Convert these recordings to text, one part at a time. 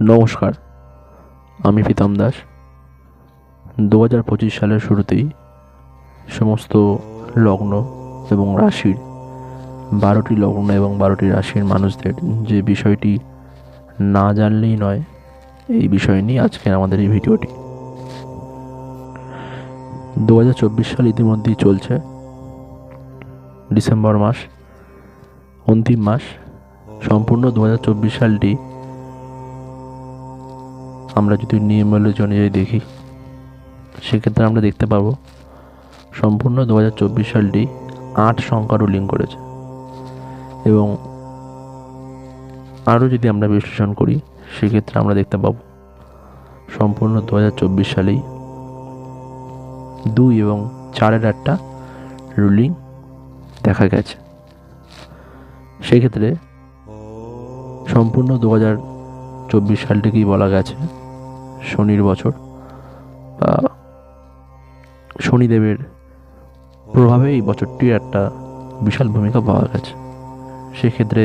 নমস্কার, আমি প্রীতম দাস। 2025 সালের শুরুতেই সমস্ত লগ্ন এবং রাশির 12টি লগ্ন এবং 12টি রাশির মানুষদের যে বিষয়টি না জানলেই নয়, এই বিষয় নিয়ে আজকের আমাদের এই ভিডিওটি। 2024 সাল ইতিমধ্যেই চলছে। ডিসেম্বর মাস, অন্তিম মাস। সম্পূর্ণ 2024 সালটি আমরা যদি নিউমারোলজি অনুযায়ী দেখি, সেক্ষেত্রে আমরা দেখতে পাবো সম্পূর্ণ 2024 সালটি 8 সংখ্যা রুলিং করেছে। এবং আরও যদি আমরা বিশ্লেষণ করি, সেক্ষেত্রে আমরা দেখতে পাবো সম্পূর্ণ 2024 সালেই 2 এবং 4-এর একটা রুলিং দেখা গেছে। সেক্ষেত্রে সম্পূর্ণ 2024 সালটিকেই বলা গেছে শনির বছর, বা শনিদেবের প্রভাবে এই বছরটির একটা বিশাল ভূমিকা পাওয়া গেছে। সেক্ষেত্রে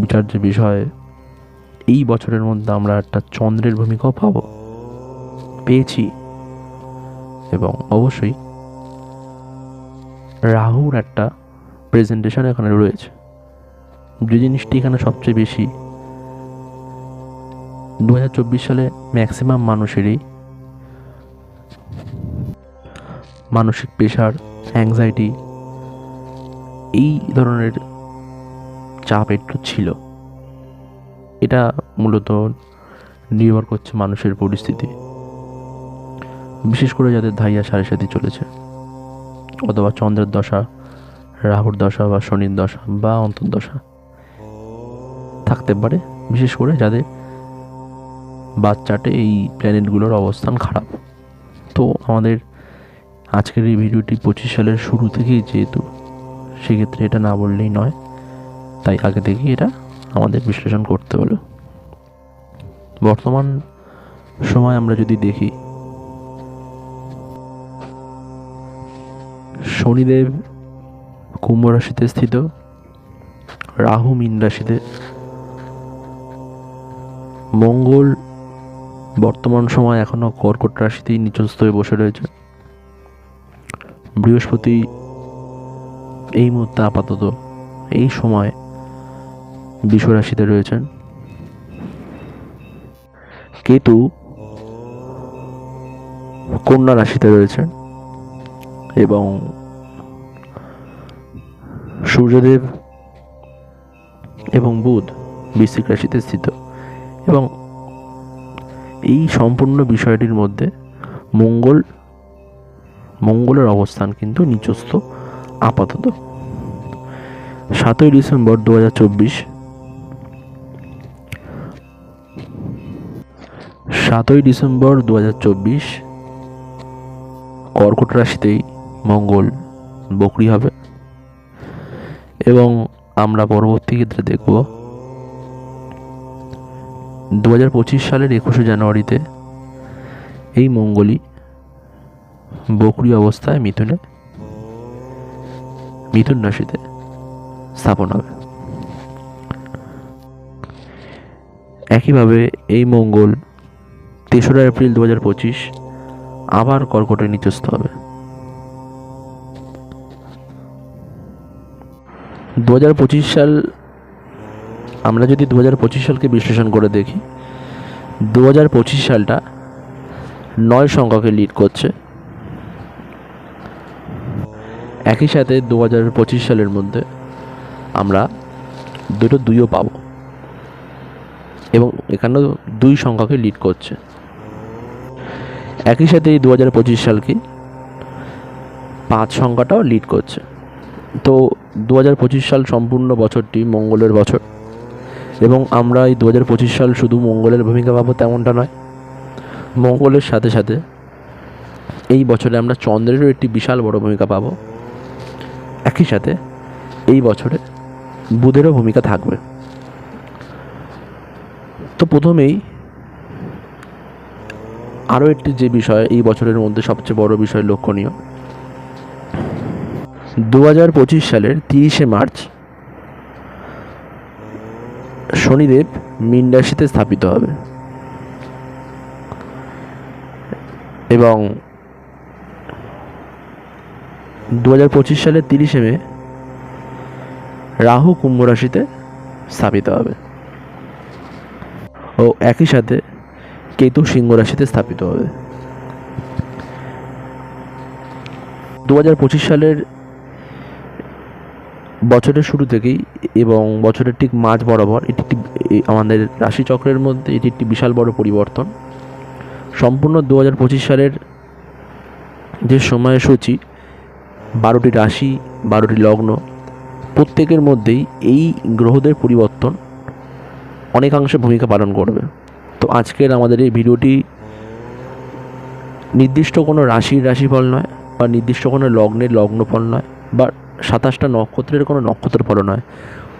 বিচার্য বিষয়, এই বছরের মধ্যে আমরা একটা চন্দ্রের ভূমিকাও পেয়েছি, এবং অবশ্যই রাহুর একটা প্রেজেন্টেশন এখানে রয়েছে। যে জিনিসটি এখানে সবচেয়ে বেশি 2024 সালে ম্যাক্সিমাম মানুষেরই মানসিক প্রেশার, অ্যাংজাইটি, এই ধরনের চাপ একটু ছিল। এটা মূলত নির্ভর করছে মানুষের পরিস্থিতি, বিশেষ করে যাদের ধাইয়া সাড়ে সাথে চলেছে, অথবা চন্দ্রের দশা, রাহুর দশা, বা শনির দশা, বা অন্তর্দশা থাকতে পারে। বিশেষ করে যাদের বাচ্চাটে এই প্ল্যানেটগুলোর অবস্থান খারাপ। তো আমাদের আজকের এই ভিডিওটি 25 সালের শুরু থেকেই যেহেতু, সেক্ষেত্রে এটা না বললেই নয়, তাই আগে থেকেই এটা আমাদের বিশ্লেষণ করতে হলো। বর্তমান সময় আমরা যদি দেখি, শনিদেব কুম্ভ রাশিতে স্থিত, রাহু মীন রাশিতে, মঙ্গল বর্তমান সময় এখনো কর্কট রাশিতেই নিচস্থ হয়ে বসে রয়েছে, বৃহস্পতি এই মুহূর্তে আপাতত এই সময় বৃষ রাশিতে রয়েছেন, কেতু কন্যা রাশিতে রয়েছেন, এবং সূর্যদেব এবং বুধ বৃশ্চিক রাশিতে স্থিত। এবং এই সম্পূর্ণ বিষয়টির মধ্যে মঙ্গলের অবস্থান কিন্তু নিচস্থ আপাতত। 7ই ডিসেম্বর 2024 কর্কট রাশিতেই মঙ্গল বকরি হবে। এবং আমরা পরবর্তী ক্ষেত্রে দেখব 2025 সালের 21শে জানুয়ারিতে এই মঙ্গলই বকরি অবস্থায় মিথুন রাশিতে স্থাপন হবে। একইভাবে এই মঙ্গল 3রা এপ্রিল 2025 আবার কর্কটে নিচস্থ হবে। 2025 সাল, আমরা যদি 2025 সালকে বিশ্লেষণ করে দেখি, 2025 সালটা 9 সংখ্যাকে লিড করছে। একই সাথে 2025 সালের মধ্যে আমরা দুটো 2ও পাবো, এবং এখানেও 2 সংখ্যাকে লিড করছে। একই সাথে এই 2025 সালকে 5 সংখ্যাটাও লিড করছে। তো 2025 সাল সম্পূর্ণ বছরটি মঙ্গলের বছর, এবং আমরা এই 2025 সাল শুধু মঙ্গলের ভূমিকা পাবো তেমনটা নয়। মঙ্গলের সাথে সাথে এই বছরে আমরা চন্দ্রেরও একটি বিশাল বড় ভূমিকা পাবো। একই সাথে এই বছরে বুধেরও ভূমিকা থাকবে। তো প্রথমেই আরও একটি যে বিষয় এই বছরের মধ্যে সবচেয়ে বড় বিষয় লক্ষণীয়, 2025 সালের 30শে মার্চ শনিদেব মীন রাশিতে স্থাপিত হবে এবং 2025 সালের 30 মে রাহু কুম্ভ রাশিতে স্থাপিত হবে ও একই সাথে কেতু সিংহ রাশিতে স্থাপিত হবে। 2025 সালের বছরের শুরু থেকেই এবং বছরের ঠিক মাঝ বরাবর এটি একটি আমাদের রাশিচক্রের মধ্যে এটি একটি বিশাল বড় পরিবর্তন। সম্পূর্ণ 2025 সালের যে সময়সূচি 12টি রাশি 12টি লগ্ন প্রত্যেকের মধ্যেই এই গ্রহদের পরিবর্তন অনেকাংশে ভূমিকা পালন করবে। তো আজকের আমাদের এই ভিডিওটি নির্দিষ্ট কোনো রাশির রাশিফল নয় বা নির্দিষ্ট কোনো লগ্নের লগ্নফল নয় বা 27টা নক্ষত্রের কোনো নক্ষত্রফল নয়।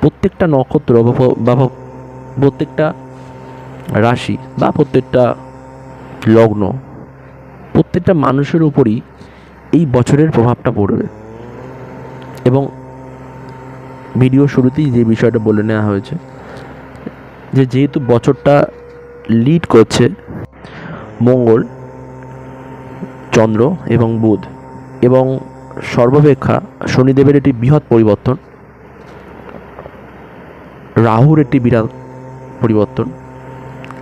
প্রত্যেকটা নক্ষত্র বা প্রত্যেকটা রাশি বা প্রত্যেকটা লগ্ন প্রত্যেকটা মানুষের উপরই এই বছরের প্রভাবটা পড়বে। এবং ভিডিও শুরুতেই যে বিষয়টা বলে নেওয়া হয়েছে যে যেহেতু বছরটা লিড করছে মঙ্গল, চন্দ্র এবং বুধ এবং সর্বাপেক্ষা শনিদেবের একটি বৃহৎ পরিবর্তন, রাহুর একটি বিরাট পরিবর্তন,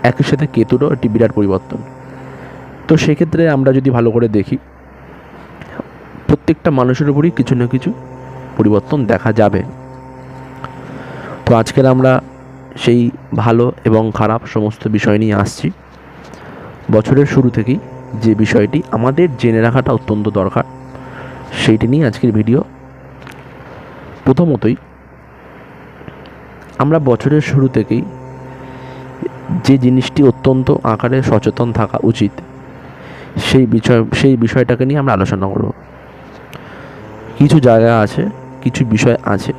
একই সাথে কেতুরও একটি বিরাট পরিবর্তন। তো সেক্ষেত্রে আমরা যদি ভালো করে দেখি প্রত্যেকটা মানুষের উপরই কিছু না কিছু পরিবর্তন দেখা যাবে। তো আজকের আমরা সেই ভালো এবং খারাপ সমস্ত বিষয় নিয়ে আসছি। বছরের শুরু থেকেই যে বিষয়টি আমাদের জেনে রাখাটা অত্যন্ত দরকার সেইটি নিয়ে আজকের ভিডিও। প্রথমতই আমরা বছরের শুরু থেকেই যে জিনিসটি অত্যন্ত আকারে সচেতন থাকা উচিত সেই বিষয়টাকে নিয়ে আমরা আলোচনা করব। কিছু জায়গা আছে, কিছু বিষয় আছে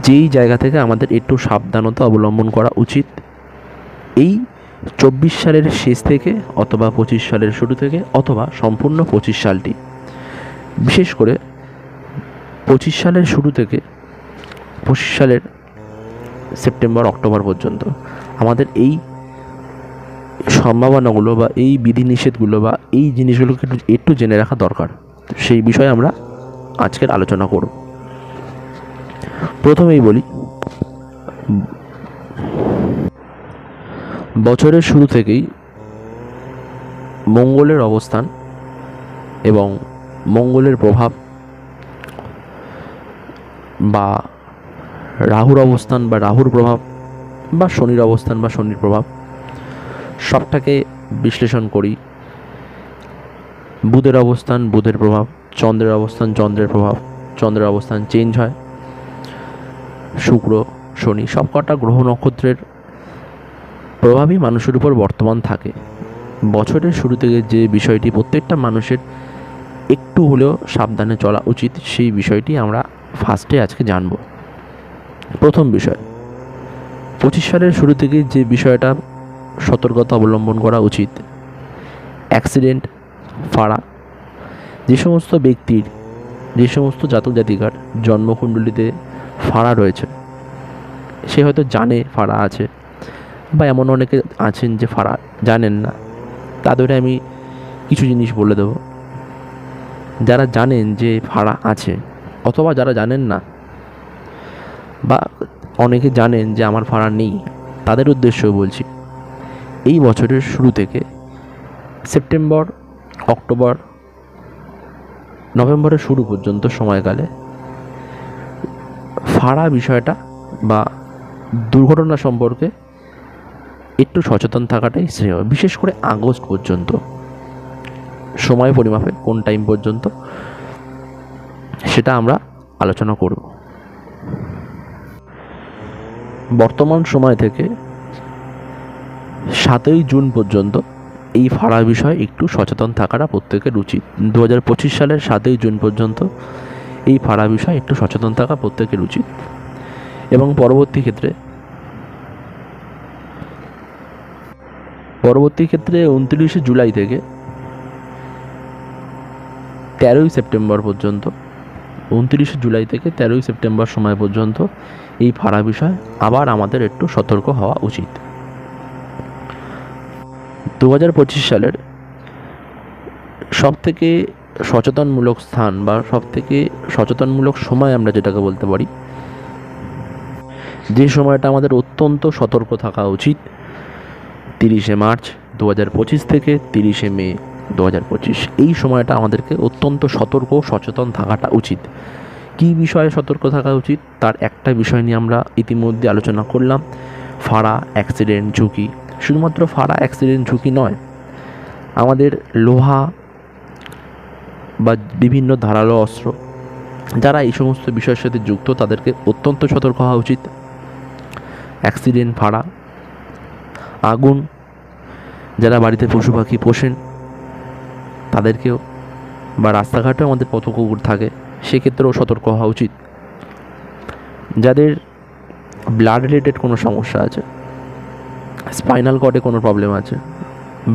যেই জায়গা থেকে আমাদের একটু সাবধানতা অবলম্বন করা উচিত এই 24 সালের শেষ থেকে অথবা 25 সালের শুরু থেকে অথবা সম্পূর্ণ 25 সালটি। বিশেষ করে 25 সালের শুরু থেকে 25 সালের সেপ্টেম্বর অক্টোবর পর্যন্ত আমাদের এই সম্ভাবনাগুলো বা এই বিধিনিষেধগুলো বা এই জিনিসগুলোকে একটু জেনে রাখা দরকার। সেই বিষয়ে আমরা আজকের আলোচনা করব। প্রথমেই বলি, বছরের শুরু থেকেই মঙ্গলের অবস্থান এবং মঙ্গলের প্রভাব বা রাহুর অবস্থান বা রাহুর প্রভাব বা শনির অবস্থান বা শনির প্রভাব সবটাকে বিশ্লেষণ করি। বুধের অবস্থান, বুধের প্রভাব, চন্দ্রের অবস্থান, চন্দ্রের প্রভাব, চন্দ্রের অবস্থান চেঞ্জ হয়, শুক্র, শনি সবকটা গ্রহ নক্ষত্রের প্রভাবই মানুষের উপর বর্তমান থাকে। বছরের শুরু থেকে যে বিষয়টি প্রত্যেকটা মানুষের একটু হলেও সাবধানে চলা উচিত সেই বিষয়টি আমরা ফার্স্টে আজকে জানব। প্রথম বিষয়, 25 সালের শুরু থেকে যে বিষয়টা সতর্কতা অবলম্বন করা উচিত, অ্যাক্সিডেন্ট, ফাঁড়া। যে সমস্ত ব্যক্তির, যে সমস্ত জাতক জাতিকার জন্মকুণ্ডলিতে ফাঁড়া রয়েছে, সে হয়তো জানে ফাঁড়া আছে বা এমন অনেকে আছেন যে ফাঁড়া জানেন না, তাদের আমি কিছু জিনিস বলে দেব। যারা জানেন যে ফাঁড়া আছে অথবা যারা জানেন না বা অনেকে জানেন যে আমার ফাঁড়া নেই, তাদের উদ্দেশ্যেও বলছি, এই বছরের শুরু থেকে সেপ্টেম্বর, অক্টোবর, নভেম্বরের শুরু পর্যন্ত সময়কালে ফাঁড়া বিষয়টা বা দুর্ঘটনা সম্পর্কে একটু সচেতন থাকাটাই শ্রেয়। বিশেষ করে আগস্ট পর্যন্ত সময় পরিমাপে কোন টাইম পর্যন্ত সেটা আমরা আলোচনা করব। বর্তমান সময় থেকে 7ই জুন পর্যন্ত এই ফাঁড়া বিষয়ে একটু সচেতন থাকাটা প্রত্যেকের উচিত। 2025 সালের 7ই জুন পর্যন্ত এই ফাঁড়া বিষয়ে একটু সচেতন থাকা প্রত্যেকের উচিত। এবং পরবর্তী ক্ষেত্রে 29শে জুলাই থেকে 13ই সেপ্টেম্বর পর্যন্ত 29 জুলাই থেকে 13 সেপ্টেম্বর সময় পর্যন্ত এই ফাঁড়া বিষয় আবার আমাদের একটু সতর্ক হওয়া উচিত। 2025 সালের সবথেকে সচেতনমূলক স্থান বা সবথেকে সচেতনমূলক সময় আমরা যেটাকে বলতে পারি, যে সময়টা আমাদের অত্যন্ত সতর্ক থাকা উচিত, 30 মার্চ 2025 থেকে 30 মে 2025, এই সময়টা আমাদেরকে অত্যন্ত সতর্ক সচেতন থাকাটা উচিত। কী বিষয়ে সতর্ক থাকা উচিত তার একটা বিষয় নিয়ে আমরা ইতিমধ্যে আলোচনা করলাম, ফাঁড়া অ্যাক্সিডেন্ট ঝুঁকি। শুধুমাত্র ফাঁড়া অ্যাক্সিডেন্ট ঝুঁকি নয়, আমাদের লোহা বা বিভিন্ন ধারালো অস্ত্র, যারা এই সমস্ত বিষয়ের সাথে যুক্ত তাদেরকে অত্যন্ত সতর্ক হওয়া উচিত। অ্যাক্সিডেন্ট, ফাঁড়া, আগুন, যারা বাড়িতে পশু পাখি পোষেন তাদেরকেও, বা রাস্তাঘাটেও আমাদের পথ কুকুর থাকে সেক্ষেত্রেও সতর্ক হওয়া উচিত। যাদের ব্লাড রিলেটেড কোনো সমস্যা আছে, স্পাইনাল কর্ডে কোনো প্রবলেম আছে,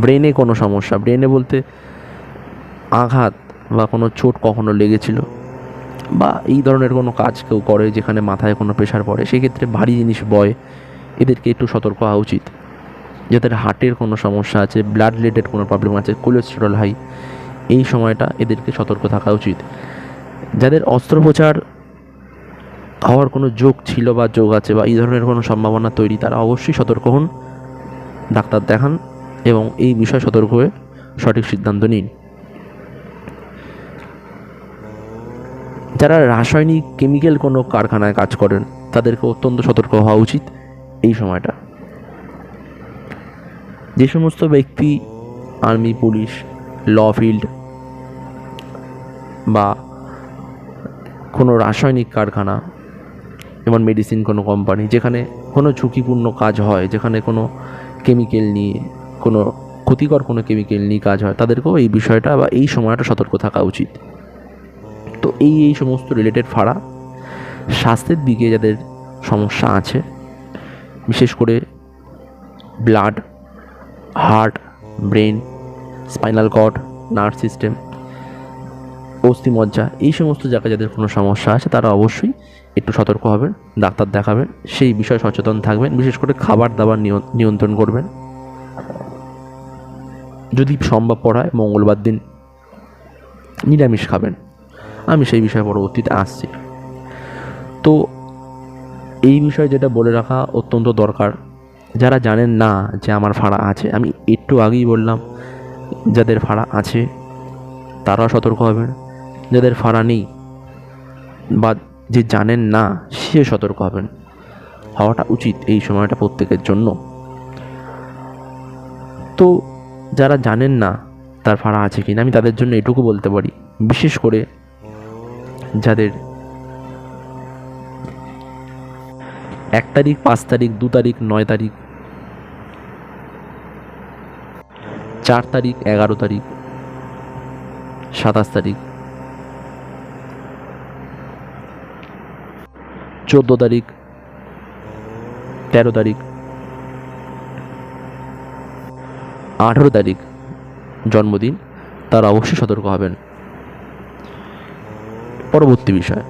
ব্রেনে কোনো সমস্যা, ব্রেনে বলতে আঘাত বা কোনো চোট কখনো লেগেছিল, বা এই ধরনের কোনো কাজ কেউ করে যেখানে মাথায় কোনো প্রেশার পড়ে, সেক্ষেত্রে ভারী জিনিস বয়, এদেরকে একটু সতর্ক হওয়া উচিত। যাদের হার্টের কোনো সমস্যা আছে, ব্লাড রিলেটেড কোনো প্রবলেম আছে, কোলেস্টেরল হাই, এই সময়টা এদেরকে সতর্ক থাকা উচিত। যাদের অস্ত্রোপচার হওয়ার কোনো যোগ ছিল বা যোগ আছে বা এই ধরনের কোনো সম্ভাবনা তৈরি, তারা অবশ্যই সতর্ক হন, ডাক্তার দেখান এবং এই বিষয়ে সতর্ক হয়ে সঠিক সিদ্ধান্ত নিন। যারা রাসায়নিক কেমিক্যাল কোনো কারখানায় কাজ করেন তাদেরকে অত্যন্ত সতর্ক হওয়া উচিত এই সময়টা। যে সমস্ত ব্যক্তি আর্মি, পুলিশ, ল ফিল্ড বা কোনো রাসায়নিক কারখানা, যেমন মেডিসিন কোনো কোম্পানি, যেখানে কোনো ঝুঁকিপূর্ণ কাজ হয়, যেখানে কোনো কেমিক্যাল নিয়ে, কোনো ক্ষতিকর কোনো কেমিক্যাল নিয়ে কাজ হয়, তাদেরকেও এই বিষয়টা বা এই সময়টা সতর্ক থাকা উচিত। তো এই সমস্ত রিলেটেড ফাঁড়া, স্বাস্থ্যের দিকে যাদের সমস্যা আছে, বিশেষ করে blood, heart, brain, spinal cord, nerve system, অস্থিমজ্জা, এই সমস্ত জায়গায় যাদের কোনো সমস্যা আছে তারা অবশ্যই একটু সতর্ক হবেন, ডাক্তার দেখাবেন, সেই বিষয়ে সচেতন থাকবেন। বিশেষ করে খাবার দাবার নিয়ন্ত্রণ করবেন। যদি সম্ভব হয় মঙ্গলবার দিন নিরামিষ খাবেন। আমি সেই বিষয়ে পরবর্তীতে আসছি। তো এই বিষয়ে যেটা বলে রাখা অত্যন্ত দরকার, যারা জানেন না যে আমার ফাঁড়া আছে, আমি একটু আগেই বললাম, যাদের ফাঁড়া আছে তারাও সতর্ক হবেন, যাদের ফাঁড়া নেই বা যে জানেন না সে সতর্ক হবেন, হওয়াটা উচিত এই সময়টা প্রত্যেকের জন্য। তো যারা জানেন না তার ফাঁড়া আছে কিনা, আমি তাদের জন্য এটুকু বলতে পারি, বিশেষ করে যাদের 1 তারিখ, 5 তারিখ, 2 তারিখ, 9 তারিখ, 4 তারিখ, 11 তারিখ, 27 তারিখ, 14 তারিখ, 13 তারিখ, 18 তারিখ জন্মদিন, তারা অবশ্যই সতর্ক হবেন। পরবর্তী বিষয়,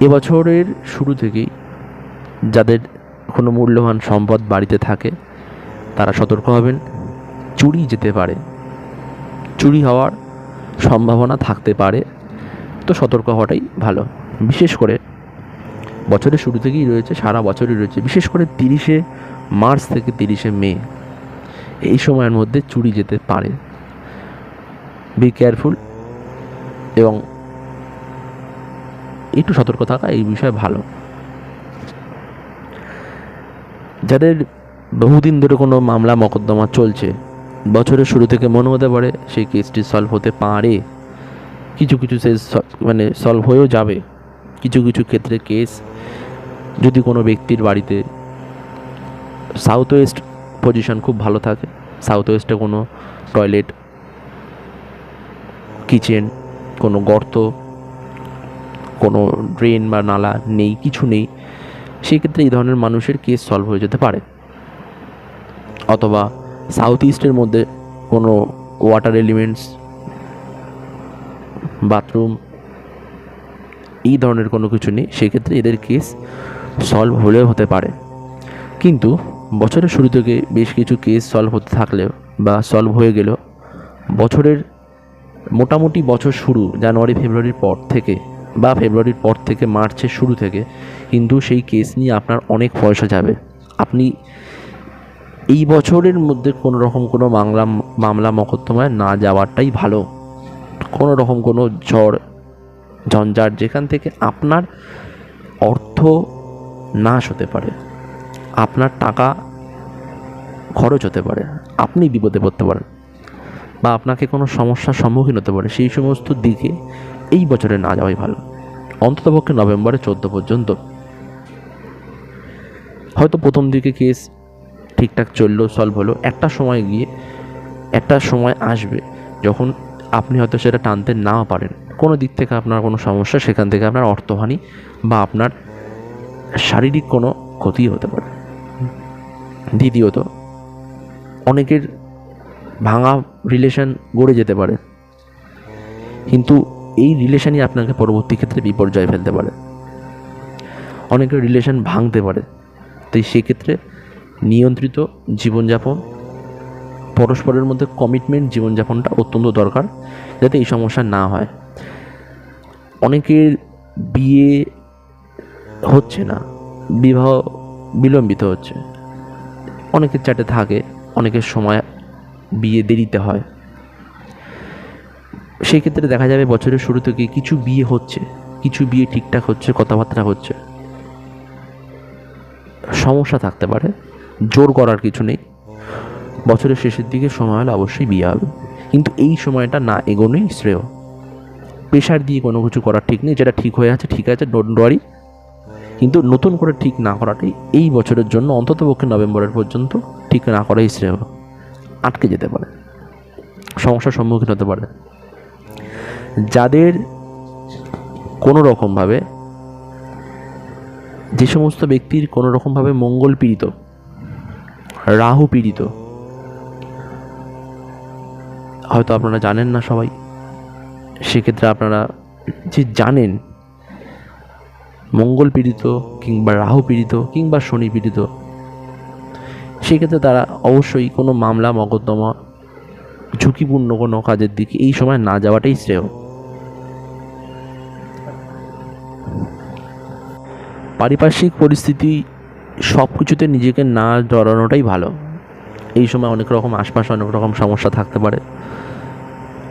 এবছরের শুরু থেকেই যাদের কোনো মূল্যবান সম্পদ বাড়িতে থাকে তারা সতর্ক হবেন। চুরি যেতে পারে, চুরি হওয়ার সম্ভাবনা থাকতে পারে, তো সতর্ক হওয়াটাই ভালো। বিশেষ করে বছরের শুরু থেকেই রয়েছে, সারা বছরই রয়েছে, বিশেষ করে 30 মার্চ থেকে 30 মে এই সময়ের মধ্যে চুরি যেতে পারে। বি কেয়ারফুল এবং একটু সতর্ক থাকা এই বিষয়ে ভালো। যাদের বহুদিন ধরে কোনো মামলা মকদ্দমা চলছে, বছরের শুরু থেকে মনে হতে পারে সেই কেসটি সলভ হতে পারে, কিছু সলভ হয়েও যাবে। কিছু ক্ষেত্রে কেস, যদি কোনো ব্যক্তির বাড়িতে সাউথ ওয়েস্ট পজিশন খুব ভালো থাকে, সাউথ ওয়েস্টে কোনো টয়লেট, কিচেন, কোনো গর্ত, কোনো ড্রেন বা নালা নেই, কিছু নেই, সেক্ষেত্রে এই ধরনের মানুষের কেস সলভ হয়ে যেতে পারে। অথবা সাউথ ইস্টের মধ্যে কোনো ওয়াটার এলিমেন্টস বাথরুম এই ধরনের কোনো কিছু নেই, সেক্ষেত্রে এদের কেস সলভ হলেও হতে পারে। কিন্তু বছরের শুরু থেকে বেশ কিছু কেস সলভ হতে থাকলেও বা সলভ হয়ে গেলেও বছরের মোটামুটি বছর শুরু জানুয়ারি ফেব্রুয়ারির পর থেকে বা ফেব্রুয়ারির পর থেকে মার্চের শুরু থেকে কিন্তু সেই কেস নিয়ে আপনার অনেক পয়সা যাবে। আপনি এই বছরের মধ্যে কোনো রকম কোনো মামলা মকদ্দমায় না যাওয়াটাই ভালো। কোনো রকম কোনো ঝড় ঝঞ্ঝাট যেখান থেকে আপনার অর্থ নাশ হতে পারে, আপনার টাকা খরচ হতে পারে, আপনি বিপদে পড়তে পারেন বা আপনাকে কোনো সমস্যার সম্মুখীন হতে পারে, সেই সমস্ত দিকে এই বছরে না যাওয়াই ভালো। অন্ততপক্ষে নভেম্বরের 14 পর্যন্ত। হয়তো প্রথম দিকে কেস ঠিকঠাক চললো, সলভ হলো, একটা সময় আসবে যখন আপনি হয়তো সেটা টানতে নাও পারেন, কোনো দিক থেকে আপনার কোনো সমস্যা, সেখান থেকে আপনার অর্থহানি বা আপনার শারীরিক কোনো ক্ষতি হতে পারে। দ্বিতীয়ত, অনেকের ভাঙা রিলেশন গড়ে যেতে পারে, কিন্তু এই রিলেশনই আপনাকে পরবর্তী ক্ষেত্রে বিপর্যয় ফেলতে পারে। অনেকের রিলেশন ভাঙতে পারে, তাই সেক্ষেত্রে নিয়ন্ত্রিত জীবনযাপন, পরস্পরের মধ্যে কমিটমেন্ট জীবনযাপনটা অত্যন্ত দরকার, যাতে এই সমস্যা না হয়। অনেকের বিয়ে হচ্ছে না, বিবাহ বিলম্বিত হচ্ছে, অনেকের চাটে থাকে, অনেকের সময় বিয়ে দেরিতে হয়। সেই ক্ষেত্রে দেখা যাবে বছরের শুরু থেকে কিছু বিয়ে হচ্ছে, কিছু বিয়ে ঠিকঠাক হচ্ছে, কথাবার্তা হচ্ছে। সমস্যা থাকতে পারে, জোর করার কিছু নেই। বছরের শেষের দিকে সময় হলে অবশ্যই বিয়ে হবে, কিন্তু এই সময়টা না এগোনোই শ্রেয়। প্রেশার দিয়ে কোনো কিছু করার ঠিক নেই, যেটা ঠিক হয়ে আছে ঠিক আছে, ডোন্ট ওয়ারি, কিন্তু নতুন করে ঠিক না করাটাই এই বছরের জন্য, অন্ততপক্ষে নভেম্বরের পর্যন্ত ঠিক না করাই শ্রেয়। আটকে যেতে পারে, সমস্যার সম্মুখীন হতে পারে। যাদের কোনো রকমভাবে, যে সমস্ত ব্যক্তির কোনো রকমভাবে মঙ্গল পীড়িত, রাহু পীড়িত, হয়তো আপনারা জানেন না সবাই, সেক্ষেত্রে আপনারা যে জানেন মঙ্গল পীড়িত কিংবা রাহু পীড়িত কিংবা শনি পীড়িত, সেক্ষেত্রে তারা অবশ্যই কোনো মামলা মকদ্দমা, ঝুঁকিপূর্ণ কোনো কাজের দিকে এই সময় না যাওয়াটাই শ্রেয়। পারিপার্শ্বিক পরিস্থিতি সব কিছুতে নিজেকে না জড়ানোটাই ভালো। এই সময় অনেক রকম আশপাশে অনেক রকম সমস্যা থাকতে পারে।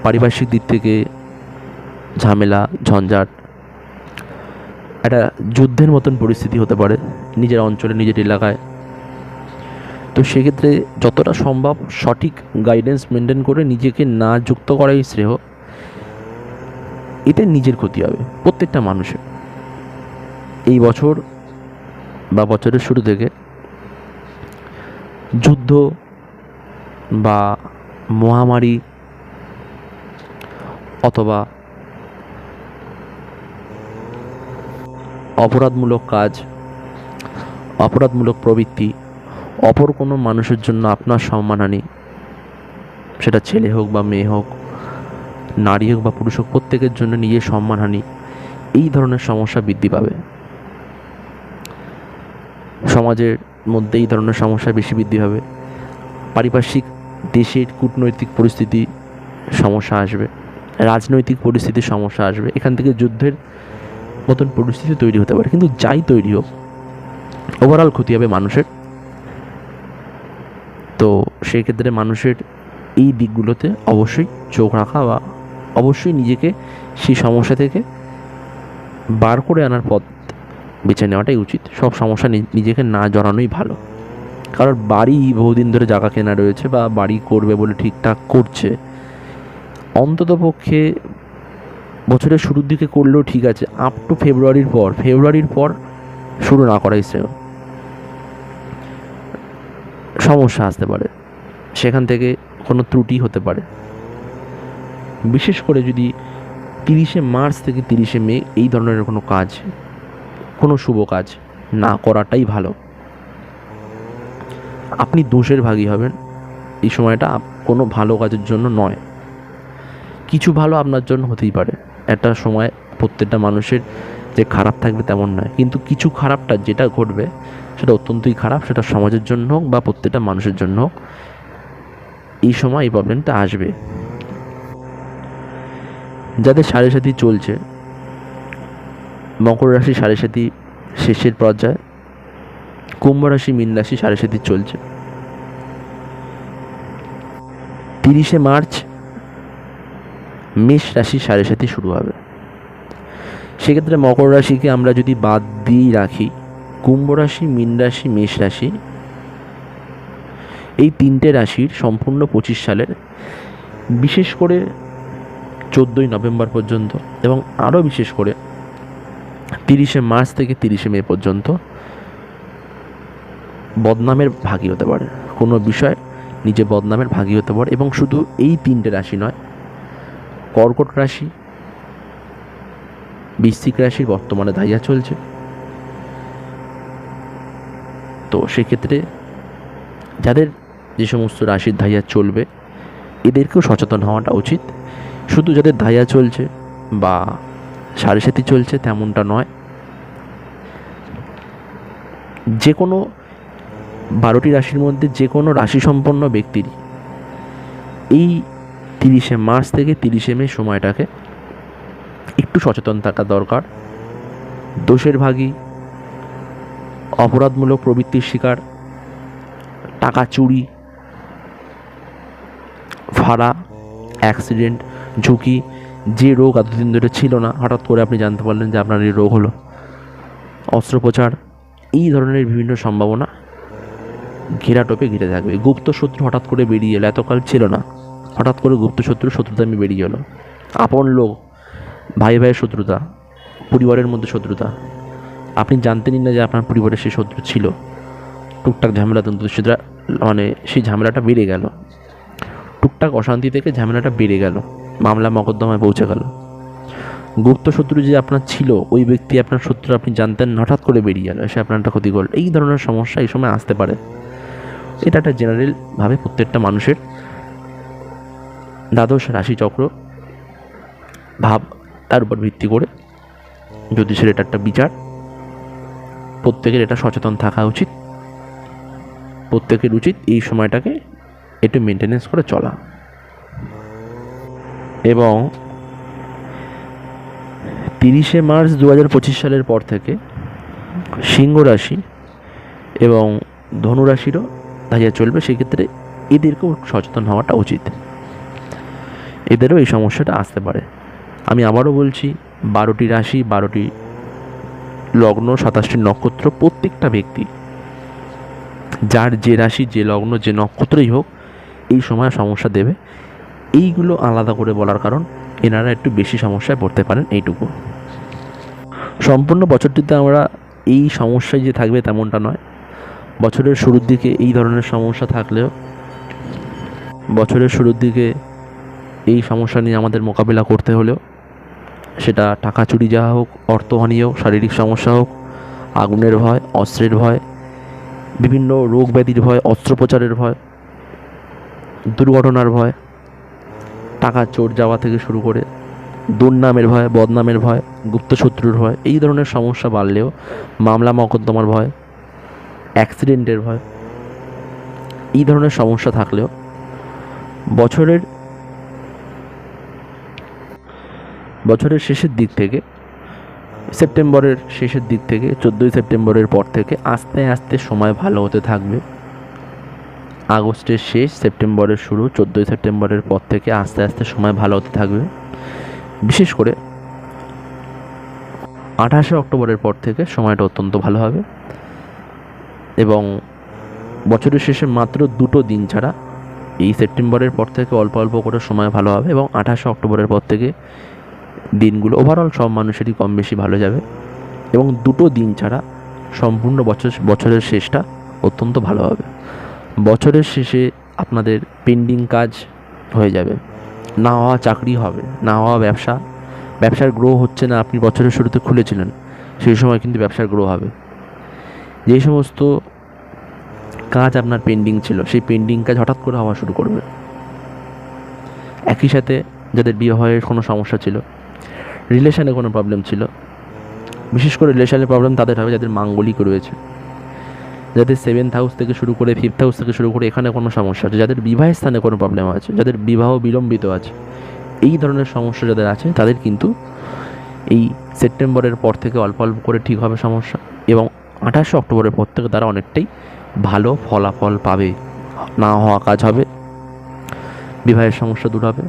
পারিপার্শ্বিক দিক থেকে ঝামেলা ঝঞ্ঝাট, একটা যুদ্ধের মতন পরিস্থিতি হতে পারে নিজের অঞ্চলে, নিজের এলাকায়। তো সেক্ষেত্রে যতটা সম্ভব সঠিক গাইডেন্স মেনটেন করে নিজেকে না যুক্ত করাই শ্রেয়। এতে নিজের ক্ষতি হবে প্রত্যেকটা মানুষের। এই বছর বা বছরের শুরু থেকে যুদ্ধ বা মহামারী অথবা অপরাধমূলক কাজ, অপরাধমূলক প্রবৃত্তি, অপর কোনো মানুষের জন্য আপনার সম্মানহানি, সেটা ছেলে হোক বা মেয়ে হোক, নারী হোক বা পুরুষ হোক, প্রত্যেকের জন্য নিজের সম্মানহানি, এই ধরনের সমস্যা বৃদ্ধি পাবে। সমাজের মধ্যে এই ধরনের সমস্যা বেশি বৃদ্ধি হবে। পারিপার্শ্বিক দেশের কূটনৈতিক পরিস্থিতি সমস্যা আসবে, রাজনৈতিক পরিস্থিতির সমস্যা আসবে, এখান থেকে যুদ্ধের মতন পরিস্থিতি তৈরি হতে পারে। কিন্তু যাই তৈরি হোক, ওভারঅল ক্ষতি হবে মানুষের। তো সেই ক্ষেত্রে মানুষের এই দিকগুলোতে অবশ্যই চোখ রাখা বা অবশ্যই নিজেকে সেই সমস্যা থেকে বার করে আনার পথ বেছে নেওয়াটাই উচিত। সব সমস্যা নিজেকে না জড়ানোই ভালো। কারণ বাড়ি বহুদিন ধরে জায়গা কেনা রয়েছে বা বাড়ি করবে বলে ঠিকঠাক করছে, অন্ততপক্ষে বছরের শুরুর দিকে করলেও ঠিক আছে, আপ টু ফেব্রুয়ারির পর শুরু না করাই শ্রেয়। সমস্যা আসতে পারে, সেখান থেকে কোনো ত্রুটি হতে পারে। বিশেষ করে যদি 30শে মার্চ থেকে 30শে মে এই ধরনের কোনো কাজ, কোনো শুভ কাজ না করাটাই ভালো। আপনি দোষের ভাগী হবেন। এই সময়টা কোনো ভালো কাজের জন্য নয়। কিছু ভালো আপনার জন্য হতেই পারে, একটা সময় প্রত্যেকটা মানুষের যে খারাপ থাকবে তেমন নয়, কিন্তু কিছু খারাপটা যেটা ঘটবে সেটা অত্যন্তই খারাপ, সেটা সমাজের জন্য হোক বা প্রত্যেকটা মানুষের জন্য হোক, এই সময় এই প্রবলেমটা আসবে। যাদের সাড়ে সাথী চলছে, মকর রাশি সাড়ে সাথী শেষের পর্যায়ে, কুম্ভ রাশি মীন রাশি সাড়ে সাথী চলছে। 30শে মার্চ মেষ রাশি সাড়ে সাথী শুরু হবে। সেক্ষেত্রে মকর রাশিকে আমরা যদি বাদ দিয়ে রাখি, কুম্ভ রাশি, মীন রাশি, মেষ রাশি, এই তিনটে রাশির সম্পূর্ণ 25 সালের, বিশেষ করে 14ই নভেম্বর পর্যন্ত এবং আরও বিশেষ করে 30শে মার্চ থেকে 30শে মে পর্যন্ত বদনামের ভাগী হতে পারে। কোনো বিষয় নিজে বদনামের ভাগী হতে পারে। এবং শুধু এই তিনটে রাশি নয়, কর্কট রাশি, বৃশ্চিক রাশির বর্তমানে ধাইয়া চলছে। তো সেক্ষেত্রে যাদের যে সমস্ত রাশির ধাইয়া চলবে এদেরকেও সচেতন হওয়াটা উচিত। শুধু যাদের ধাইয়া চলছে বা সাড়ে সাথী চলছে তেমনটা নয়, যে কোনো 12টি রাশির মধ্যে যে কোনো রাশি সম্পন্ন ব্যক্তির এই 30শে মার্চ থেকে 30শে মে সময়টাকে একটু সচেতন থাকা দরকার। দোষের ভাগী, অপরাধমূলক প্রবৃত্তির শিকার, টাকা চুরি, ভাড়া, অ্যাক্সিডেন্ট, ঝুঁকি, যে রোগ এতদিন ধরে ছিল না হঠাৎ করে আপনি জানতে পারলেন যে আপনার এই রোগ হলো, অস্ত্রোপচার, এই ধরনের বিভিন্ন সম্ভাবনা ঘেরাটোপে ঘিরে থাকবে। গুপ্ত শত্রু হঠাৎ করে বেরিয়ে এলো, এতকাল ছিল না, হঠাৎ করে গুপ্ত শত্রুতা বেরিয়ে এলো। আপন লোক, ভাই ভাইয়ের শত্রুতা, পরিবারের মধ্যে শত্রুতা, আপনি জানতেনই না যে আপনার পরিবারের সেই শত্রু ছিল। টুকটাক ঝামেলা, সেটা মানে সেই ঝামেলাটা বেড়ে গেল, টুকটাক অশান্তি থেকে ঝামেলাটা বেড়ে গেল, মামলা মকদ্দমায় পৌঁছে গেল। গুপ্ত শত্রু যে আপনার ছিল, ওই ব্যক্তি আপনার শত্রু, আপনি জানতেন, হঠাৎ করে বেরিয়ে গেল, এসে আপনার একটা ক্ষতি করল। এই ধরনের সমস্যা এই সময় আসতে পারে। এটা একটা জেনারেলভাবে প্রত্যেকটা মানুষের দ্বাদশ রাশিচক্র ভাব, তার উপর ভিত্তি করে জ্যোতিষের এটা একটা বিচার। প্রত্যেকের এটা সচেতন থাকা উচিত। প্রত্যেকের উচিত এই সময়টাকে একটু মেনটেনেন্স করে চলা। এবং 30শে মার্চ 2025 সালের পর থেকে সিংহ রাশি এবং ধনু রাশিরও ধাইয়া চলবে। সেক্ষেত্রে এদেরকেও সচেতন হওয়াটা উচিত, এদেরও এই সমস্যাটা আসতে পারে। আমি আবারও বলছি, 12টি রাশি, 12টি লগ্ন, 27টি নক্ষত্র, প্রত্যেকটা ব্যক্তি যার যে রাশি, যে লগ্ন, যে নক্ষত্রই হোক, এই সময় সমস্যা দেবে। এইগুলো আলাদা করে বলার কারণ এনারা একটু বেশি সমস্যায় পড়তে পারেন, এইটুকু। সম্পূর্ণ বছরটিতে আমরা এই সমস্যায় যে থাকবে তেমনটা নয়। বছরের শুরুর দিকে এই ধরনের সমস্যা থাকলেও বছরের শুরুর দিকে এই সমস্যা নিয়ে আমাদের মোকাবিলা করতে হলেও, সেটা টাকা চুরি যাওয়া হোক, অর্থহানি হোক, শারীরিক সমস্যা হোক, আগুনের ভয়, অস্ত্রের ভয়, বিভিন্ন রোগ ব্যাধির ভয়, অস্ত্রোপচারের ভয়, দুর্ঘটনার ভয়, টাকা চোর যাওয়া থেকে শুরু করে দুর্নামের ভয়, বদনামের ভয়, গুপ্তশত্রুর ভয়, এই ধরনের সমস্যা বাড়লেও, মামলা মকদ্দমার ভয়, অ্যাক্সিডেন্টের ভয়, এই ধরনের সমস্যা থাকলেও বছরের শেষের দিক থেকে, সেপ্টেম্বরের শেষের দিক থেকে, 14ই সেপ্টেম্বরের পর থেকে আস্তে আস্তে সময় ভালো হতে থাকবে। আগস্টের শেষ, সেপ্টেম্বরের শুরু, 14ই সেপ্টেম্বরের পর থেকে আস্তে আস্তে সময় ভালো হতে থাকবে। বিশেষ করে 28শে অক্টোবরের পর থেকে সময়টা অত্যন্ত ভালো হবে। এবং বছরের শেষে মাত্র 2টো দিন ছাড়া এই সেপ্টেম্বরের পর থেকে অল্প অল্প করে সময় ভালো হবে। এবং 28শে অক্টোবরের পর থেকে দিনগুলো ওভারঅল সব মানুষেরই কম বেশি ভালো যাবে। এবং 2টো দিন ছাড়া সম্পূর্ণ বছরের শেষটা অত্যন্ত ভালো হবে। বছরের শেষে আপনাদের পেন্ডিং কাজ হয়ে যাবে, না হওয়া চাকরি হবে, না হওয়া ব্যবসার গ্রো হচ্ছে না, আপনি বছরের শুরুতে খুলেছিলেন, সেই সময় কিন্তু ব্যবসার গ্রো হবে। যেই সমস্ত কাজ আপনার পেন্ডিং ছিল, সেই পেন্ডিং কাজ হঠাৎ করে হওয়া শুরু করবে। একই সাথে যাদের বিবাহের কোনো সমস্যা ছিল, রিলেশনে কোনো প্রবলেম ছিল, বিশেষ করে রিলেশনের প্রবলেম তাদের হবে যাদের মাঙ্গলিক রয়েছে, যাদের 7th হাউস থেকে শুরু করে 5th হাউস থেকে শুরু করে এখানে কোনো সমস্যা আছে, যাদের বিবাহের স্থানে কোনো প্রবলেম আছে, যাদের বিবাহ বিলম্বিত আছে, এই ধরনের সমস্যা যাদের আছে তাদের কিন্তু এই সেপ্টেম্বরের পর থেকে অল্প অল্প করে ঠিক হবে সমস্যা, এবং 28 অক্টোবরের পর থেকে তারা অনেকটাই ভালো ফলাফল পাবে, না হওয়া কাজ হবে, বিবাহের সমস্যা দূর হবে,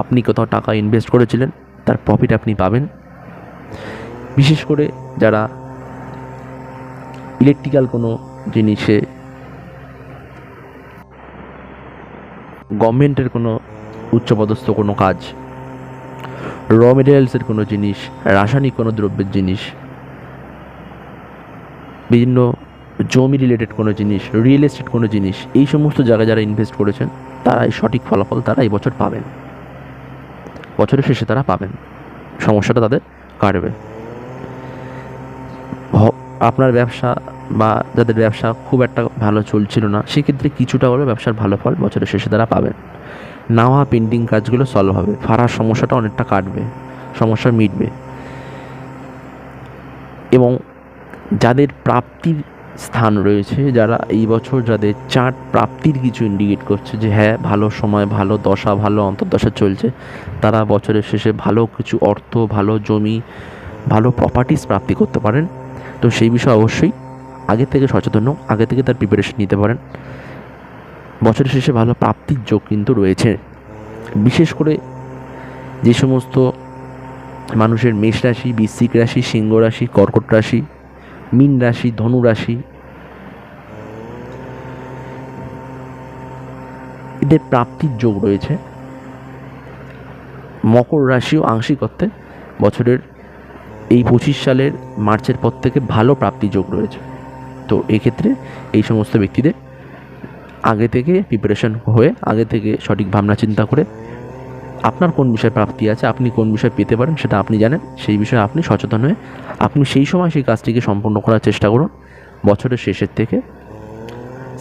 আপনি কোথাও টাকা ইনভেস্ট করেছিলেন তার প্রফিট আপনি পাবেন। বিশেষ করে যারা ইলেকট্রিক্যাল কোনো জিনিসে, গভর্নমেন্টের কোনো উচ্চপদস্থ কোনো কাজ, র মেটেরিয়ালসের কোনো জিনিস, রাসায়নিক কোনো দ্রব্যের জিনিস, বিভিন্ন জমি রিলেটেড কোনো জিনিস, রিয়েল এস্টেট কোনো জিনিস, এই সমস্ত জায়গায় যারা ইনভেস্ট করেছেন তারা এই সঠিক ফলাফল তারা এই বছর পাবেন, বছরের শেষে তারা পাবেন, সমস্যাটা তাদের কাটবে। আপনার ব্যবসা বা যাদের ব্যবসা খুব একটা ভালো চলছিল না, সেক্ষেত্রে কিছুটা হলেও ব্যবসার ভালো ফল বছরের শেষে তারা পাবেন। না হওয়া পেন্ডিং কাজগুলো সলভ হবে, ফারার সমস্যাটা অনেকটা কাটবে, সমস্যা মিটবে। এবং যাদের প্রাপ্তির স্থান রয়েছে, যারা এই বছর যাদের চার্ট প্রাপ্তির কিছু ইন্ডিকেট করছে যে হ্যাঁ ভালো সময়, ভালো দশা, ভালো অন্তর্দশা চলছে, তারা বছরের শেষে ভালো কিছু অর্থ, ভালো জমি, ভালো প্রপার্টিস প্রাপ্তি করতে পারেন। তো সেই বিষয়ে অবশ্যই আগে থেকে সচেতন হোক, আগে থেকে তার প্রিপারেশন নিতে পারেন। বছরের শেষে ভালো প্রাপ্তির যোগ কিন্তু রয়েছে। বিশেষ করে যে সমস্ত মানুষের মেষ রাশি, বৃশ্চিক রাশি, সিংহ রাশি, কর্কট রাশি, মীন রাশি, ধনু রাশি, এদের প্রাপ্তির যোগ রয়েছে। মকর রাশিও আংশিক অর্থে বছরের এই 25 সালের মার্চের পর থেকে ভালো প্রাপ্তি যোগ রয়েছে। তো এক্ষেত্রে এই সমস্ত ব্যক্তিদের আগে থেকে প্রিপারেশন হয়ে, আগে থেকে সঠিক ভাবনা চিন্তা করে আপনার কোন বিষয়ে প্রাপ্তি আছে, আপনি কোন বিষয়ে পেতে পারেন সেটা আপনি জানেন, সেই বিষয়ে আপনি সচেতন হয়ে আপনি সেই সময় সেই কাজটিকে সম্পূর্ণ করার চেষ্টা করুন। বছরের শেষের থেকে,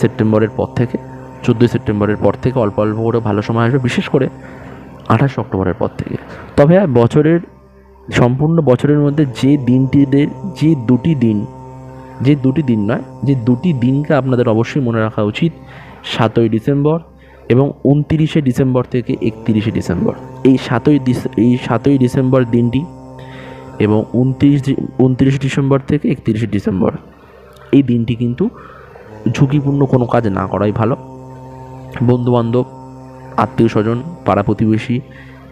সেপ্টেম্বরের পর থেকে, 14 সেপ্টেম্বরের পর থেকে অল্প অল্প করে ভালো সময় আসবে, বিশেষ করে 28 অক্টোবরের পর থেকে। তবে হ্যাঁ, বছরের সম্পূর্ণ বছরের মধ্যে যে দিনটিদের যে দুটি দিনকে আপনাদের অবশ্যই মনে রাখা উচিত, 7ই ডিসেম্বর এবং 29শে ডিসেম্বর থেকে 31শে ডিসেম্বর। এই 7ই ডিসেম্বর দিনটি এবং 29শে ডিসেম্বর থেকে 31শে ডিসেম্বর এই দিনটি কিন্তু ঝুঁকিপূর্ণ কোনো কাজ না করাই ভালো। বন্ধুবান্ধব, আত্মীয় স্বজন, পাড়া প্রতিবেশী,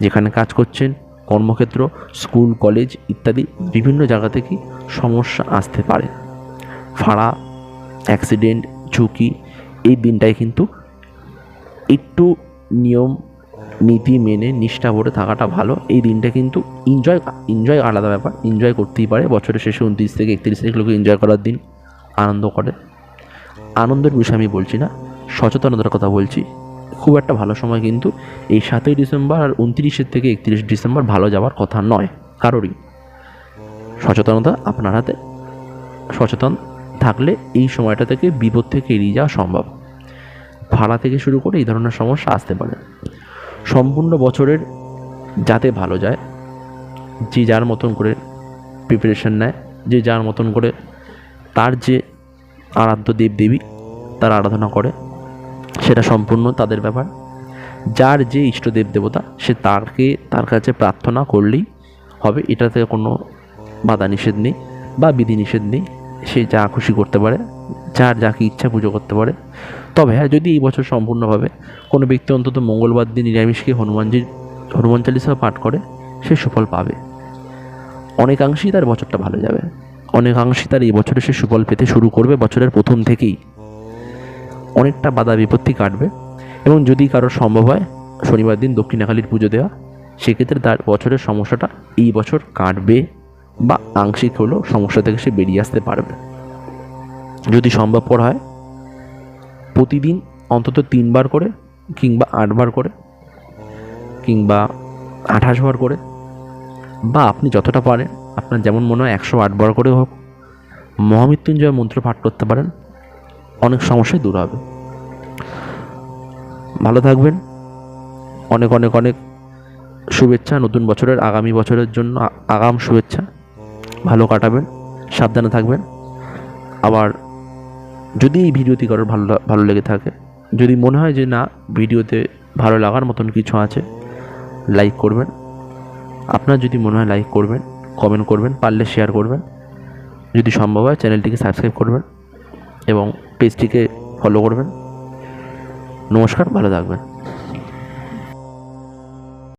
যেখানে কাজ করছেন, কর্মক্ষেত্র, স্কুল, কলেজ ইত্যাদি বিভিন্ন জায়গা থেকে সমস্যা আসতে পারে। ফাঁড়া, অ্যাক্সিডেন্ট, ঝুঁকি, এই দিনটায় কিন্তু একটু নিয়ম নীতি মেনে নিষ্ঠা ভরে থাকাটা ভালো। এই দিনটা কিন্তু এনজয় আলাদা ব্যাপার, এনজয় করতেই পারে। বছরের শেষে 29 থেকে 31 তারিখ লোকে এনজয় করার দিন, আনন্দ করে। আনন্দের বিষয় আমি বলছি না, সচেতনতার কথা বলছি। খুব একটা ভালো সময় কিন্তু এই 7ই ডিসেম্বর আর 29 থেকে 31 ডিসেম্বর ভালো যাওয়ার কথা নয় কারোরই। সচেতনতা আপনার হাতে, সচেতন থাকলে এই সময়টা থেকে বিপদ থেকে এড়িয়ে যাওয়া সম্ভব। ভাড়া থেকে শুরু করে এই ধরনের সমস্যা আসতে পারে। সম্পূর্ণ বছরের যাতে ভালো যায়, যে যার মতন করে প্রিপারেশন নেয়, যে যার মতন করে তার যে আরাধ্য দেবদেবী তার আরাধনা করে, সেটা সম্পূর্ণ তাদের ব্যাপার। যার যে ইষ্টদেব দেবতা সে তার কাছে প্রার্থনা করলেই হবে, এটাতে কোনো বাধা নিষেধ নেই বা বিধি নিষেধ নেই। সে যা খুশি করতে পারে, যার যাকে ইচ্ছা পুজো করতে পারে। তবে হ্যাঁ, যদি এই বছর সম্পূর্ণভাবে কোনো ব্যক্তি অন্তত মঙ্গলবার দিন নিরামিষকে হনুমান চালিসা পাঠ করে, সে সুফল পাবে। অনেকাংশেই তার বছরটা ভালো যাবে, অনেকাংশেই তার এই বছরে সে সুফল পেতে শুরু করবে। বছরের প্রথম থেকেই অনেকটা বাধা বিপত্তি কাটবে। এবং যদি কারোর সম্ভব হয় শনিবার দিন দক্ষিণাকালীর পুজো দেওয়া, সেক্ষেত্রে তার বছরের সমস্যাটা এই বছর কাটবে বা আংশিক হলেও সমস্যা থেকে সে বেরিয়ে আসতে পারবে। যদি সম্ভবপর হয় প্রতিদিন অন্তত 3 বার করে, কিংবা 8 বার করে, কিংবা 28 বার করে, বা আপনি যতটা পারেন, আপনার যেমন মনে হয় 108 বার করে হোক, মহামৃত্যুঞ্জয় মন্ত্র পাঠ করতে পারেন, অনেক সমস্যাই দূর হবে। ভালো থাকবেন। অনেক অনেক অনেক শুভেচ্ছা নতুন বছরের, আগামী বছরের জন্য আগাম শুভেচ্ছা। ভালো কাটাবেন, সাবধানে থাকবেন। আবার যদি এই ভিডিওটি কারোর ভালো লেগে থাকে, যদি মনে হয় যে না ভিডিওতে ভালো লাগার মতন কিছু আছে, লাইক করবেন। আপনার যদি মনে হয় লাইক করবেন, কমেন্ট করবেন, পারলে শেয়ার করবেন, যদি সম্ভব হয় চ্যানেলটিকে সাবস্ক্রাইব করবেন এবং পেজটিকে ফলো করবেন। নমস্কার, ভালো থাকবেন।